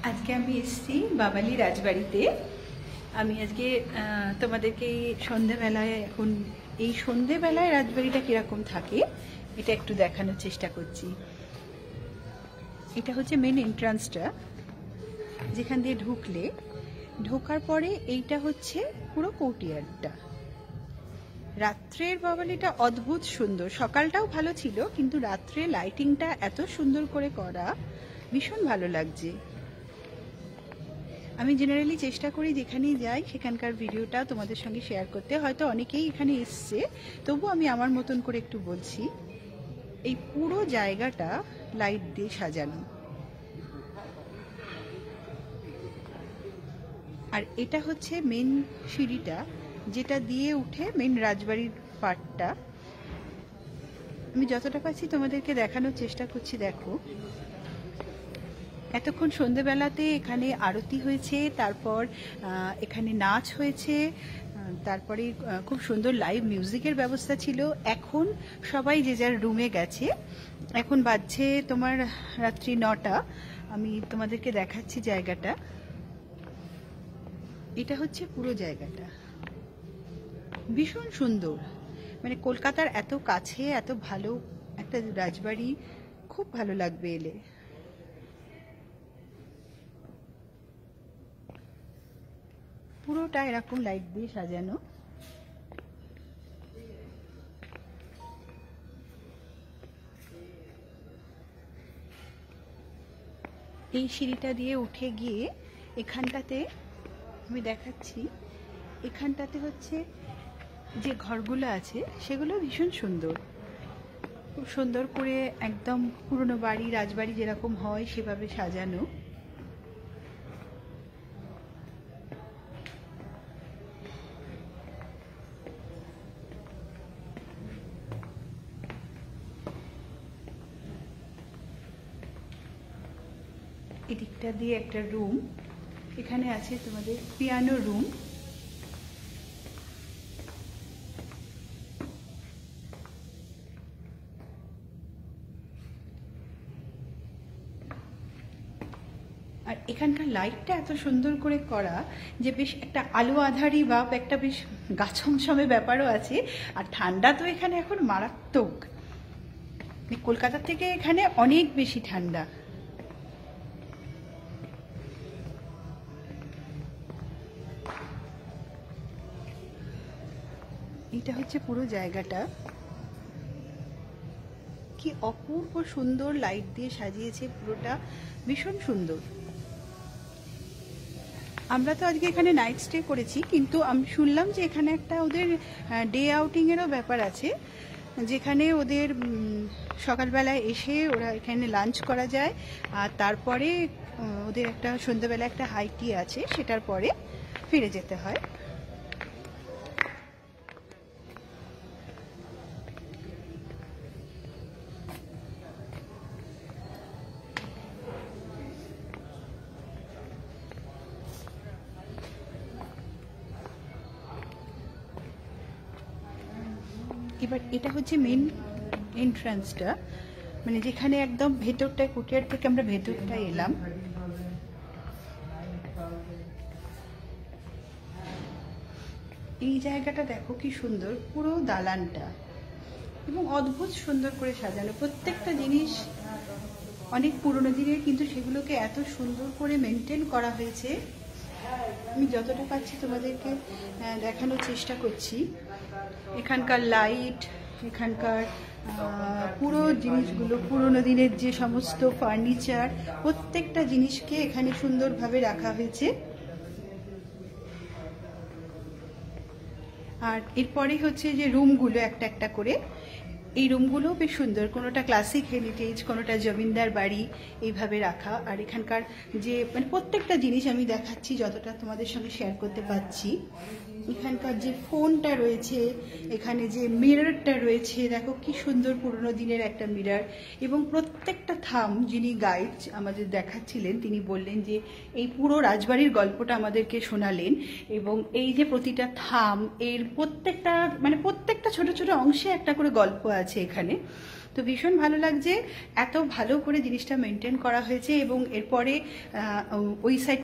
আজকে আমি এসেছি বাবালি রাজবাড়িতে। আমি আজকে তোমাদেরকে সন্ধেবেলায় এখন এই সন্ধেবেলায় রাজবাড়িটা কিরকম থাকে এটা একটু দেখানোর চেষ্টা করছি। এটা হচ্ছে মেন এন্ট্রান্সটা, যেখান দিয়ে ঢোকার পরে এইটা হচ্ছে পুরো কোর্টইয়ার্ডটা। রাত্রের বাবালিটা অদ্ভুত সুন্দর, সকালটাও ভালো ছিল কিন্তু রাত্রে লাইটিংটা এত সুন্দর করে করা, ভীষণ ভালো লাগছে। আমি জেনারেলি চেষ্টা করি যেখানেই যাই সেখানকার ভিডিওটা তোমাদের সঙ্গে শেয়ার করতে। হয়তো অনেকেই এখানে এসছে, তবু আমি আমার মতন করে একটু বলছি। এই পুরো জায়গাটা লাইট দিয়ে সাজানো, আর এটা হচ্ছে মেন সিঁড়িটা যেটা দিয়ে উঠে মেন রাজবাড়ির পার্টটা। আমি যতটা পাচ্ছি তোমাদেরকে দেখানোর চেষ্টা করছি। দেখো, এতক্ষণ সন্ধেবেলাতে এখানে আরতি হয়েছে, তারপর এখানে নাচ হয়েছে, তারপরে খুব সুন্দর লাইভ মিউজিকের ব্যবস্থা ছিল। এখন সবাই যে যার রুমে গেছে, এখন বাজছে তোমার রাত্রি 9টা। আমি তোমাদেরকে দেখাচ্ছি জায়গাটা। এটা হচ্ছে পুরো জায়গাটা, ভীষণ সুন্দর। মানে কলকাতার এত কাছে এত ভালো একটা রাজবাড়ি, খুব ভালো লাগবে এলে। পুরোটা এরকম লাইট দিয়ে সাজানো। এই সিঁড়িটা দিয়ে উঠে গিয়ে এখানটাতে আমি দেখাচ্ছি, এখানটাতে হচ্ছে যে ঘরগুলো আছে সেগুলো ভীষণ সুন্দর, খুব সুন্দর করে একদম পুরনো বাড়ি রাজবাড়ি যেরকম হয় সেভাবে সাজানো। এদিকটা দিয়ে একটা রুম, এখানে আছে তোমাদের পিয়ানো রুম। আর এখানকার লাইটটা এত সুন্দর করে করা যে বেশ একটা আলো আঁধারি বা একটা বেশ গাছমছমে ব্যাপারও আছে। আর ঠান্ডা তো এখানে এখন মারাত্মক, কলকাতার থেকে এখানে অনেক বেশি ঠান্ডা। এটা হচ্ছে পুরো জায়গাটা, কি অপূর্ব সুন্দর লাইট দিয়ে সাজিয়েছে পুরোটা, ভীষণ সুন্দর। আমরা তো আজকে এখানে নাইট স্টে করেছি, কিন্তু আমি শুনলাম যে এখানে একটা ওদের ডে আউটিংয়েরও ব্যাপার আছে, যেখানে ওদের সকালবেলায় এসে ওরা এখানে লাঞ্চ করা যায়, আর তারপরে ওদের একটা সন্ধ্যাবেলা একটা হাই টি আছে, সেটার পরে ফিরে যেতে হয়। এবার এটা হচ্ছে মেন এন্ট্রান্সটা, মানে যেখানে একদম ভেতরটায় কোর্টইয়ার্ড থেকে আমরা ভেতরটায় এলাম। এই জায়গাটা দেখো কি সুন্দর, পুরো দালানটা এবং অদ্ভুত সুন্দর করে সাজানো। প্রত্যেকটা জিনিস অনেক পুরনো দিনের, কিন্তু সেগুলোকে এত সুন্দর করে মেনটেন করা হয়েছে। আমি যতটা পাচ্ছি তোমাদেরকে দেখানোর চেষ্টা করছি। এখানকার লাইট, এখানকার পুরো জিনিসগুলো, পুরনো দিনের যে সমস্ত ফার্নিচার, প্রত্যেকটা জিনিসকে এখানে সুন্দরভাবে রাখা হয়েছে। আর এরপরে হচ্ছে যে রুমগুলো একটা একটা করে, এই রুমগুলো বেশ সুন্দর, কোনোটা ক্লাসিক হেরিটেজ, কোনোটা জমিদার বাড়ি, এইভাবে রাখা। আর এখানকার যে মানে প্রত্যেকটা জিনিস আমি দেখাচ্ছি যতটা তোমাদের সঙ্গে শেয়ার করতে পারছি। এখানকার যে ফোনটা রয়েছে, এখানে যে মিররটা রয়েছে, দেখো কি সুন্দর পুরনো দিনের একটা মিরর। এবং প্রত্যেকটা থাম, যিনি গাইড আমাদের দেখাচ্ছিলেন তিনি বললেন যে এই পুরো রাজবাড়ির গল্পটা আমাদেরকে শোনালেন, এবং এই যে প্রতিটা থাম এর প্রত্যেকটা মানে প্রত্যেকটা ছোট ছোট অংশে একটা করে গল্প আছে এখানে। তো ভীষণ ভালো লাগছে, এত ভালো করে জিনিসটা মেনটেন করা হয়েছে। এবং এরপরে ওই সাইড